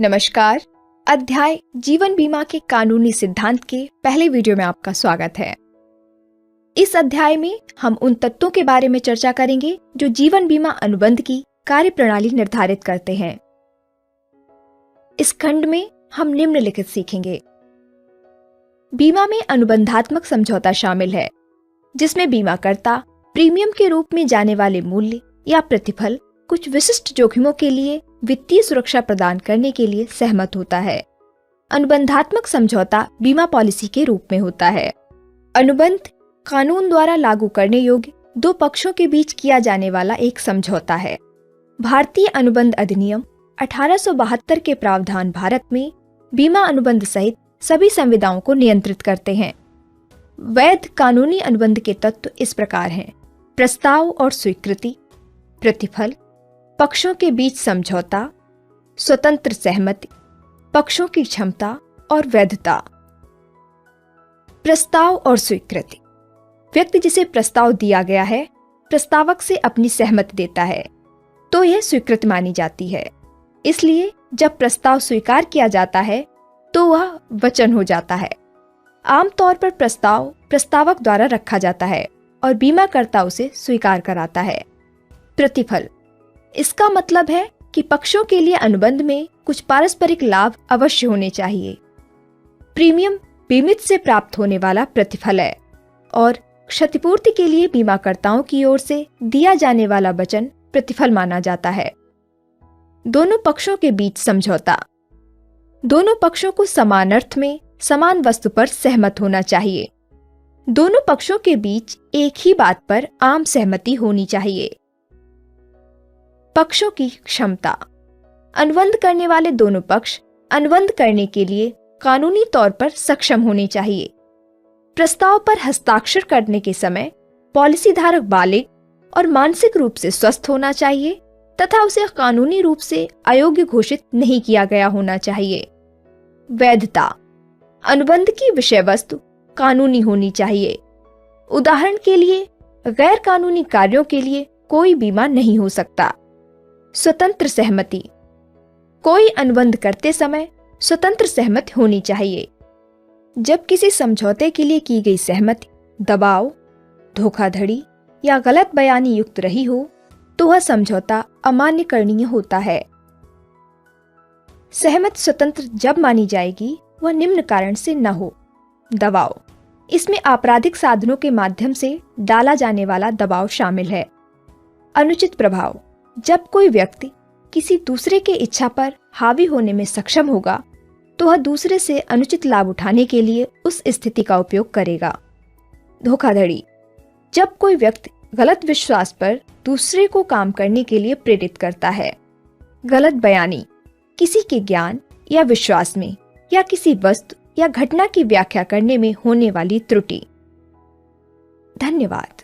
नमस्कार। अध्याय जीवन बीमा के कानूनी सिद्धांत के पहले वीडियो में आपका स्वागत है। इस अध्याय में हम उन तत्वों के बारे में चर्चा करेंगे जो जीवन बीमा अनुबंध की कार्यप्रणाली निर्धारित करते हैं। इस खंड में हम निम्नलिखित सीखेंगे। बीमा में अनुबंधात्मक समझौता शामिल है, जिसमें बीमाकर्ता प्रीमियम के रूप में जाने वाले मूल्य या प्रतिफल कुछ विशिष्ट जोखिमों के लिए वित्तीय सुरक्षा प्रदान करने के लिए सहमत होता है। अनुबंधात्मक समझौता बीमा पॉलिसी के रूप में होता है। अनुबंध कानून द्वारा लागू करने योग्य दो पक्षों के बीच किया जाने वाला एक समझौता है। भारतीय अनुबंध अधिनियम 1872 के प्रावधान भारत में बीमा अनुबंध सहित सभी संविदाओं को नियंत्रित करते हैं। वैध कानूनी अनुबंध के तत्व इस प्रकार हैं: प्रस्ताव और स्वीकृति, प्रतिफल, पक्षों के बीच समझौता, स्वतंत्र सहमति, पक्षों की क्षमता और वैधता। प्रस्ताव और स्वीकृति: व्यक्ति जिसे प्रस्ताव दिया गया है प्रस्तावक से अपनी सहमति देता है तो यह स्वीकृत मानी जाती है। इसलिए जब प्रस्ताव स्वीकार किया जाता है तो वह वचन हो जाता है। आमतौर पर प्रस्ताव प्रस्तावक द्वारा रखा जाता है और बीमाकर्ता उसे स्वीकार कराता है। प्रतिफल: इसका मतलब है कि पक्षों के लिए अनुबंध में कुछ पारस्परिक लाभ अवश्य होने चाहिए। प्रीमियम बीमित से प्राप्त होने वाला प्रतिफल है और क्षतिपूर्ति के लिए बीमाकर्ताओं की ओर से दिया जाने वाला वचन प्रतिफल माना जाता है। दोनों पक्षों के बीच समझौता: दोनों पक्षों को समान अर्थ में समान वस्तु पर सहमत होना चाहिए। दोनों पक्षों के बीच एक ही बात पर आम सहमति होनी चाहिए। पक्षों की क्षमता: अनुबंध करने वाले दोनों पक्ष अनुबंध करने के लिए कानूनी तौर पर सक्षम होने चाहिए। प्रस्ताव पर हस्ताक्षर करने के समय पॉलिसी धारक बालिग और मानसिक रूप से स्वस्थ होना चाहिए तथा उसे कानूनी रूप से अयोग्य घोषित नहीं किया गया होना चाहिए। वैधता: अनुबंध की विषय वस्तु कानूनी होनी चाहिए। उदाहरण के लिए, गैर कानूनी कार्यों के लिए कोई बीमा नहीं हो सकता। स्वतंत्र सहमति: कोई अनुबंध करते समय स्वतंत्र सहमति होनी चाहिए। जब किसी समझौते के लिए की गई सहमति दबाव, धोखाधड़ी या गलत बयानी युक्त रही हो तो वह समझौता अमान्य करणीय होता है। सहमति स्वतंत्र जब मानी जाएगी वह निम्न कारण से न हो: दबाव: इसमें आपराधिक साधनों के माध्यम से डाला जाने वाला दबाव शामिल है। अनुचित प्रभाव: जब कोई व्यक्ति किसी दूसरे के इच्छा पर हावी होने में सक्षम होगा तो वह दूसरे से अनुचित लाभ उठाने के लिए उस स्थिति का उपयोग करेगा। धोखाधड़ी: जब कोई व्यक्ति गलत विश्वास पर दूसरे को काम करने के लिए प्रेरित करता है। गलत बयानी: किसी के ज्ञान या विश्वास में या किसी वस्तु या घटना की व्याख्या करने में होने वाली त्रुटि। धन्यवाद।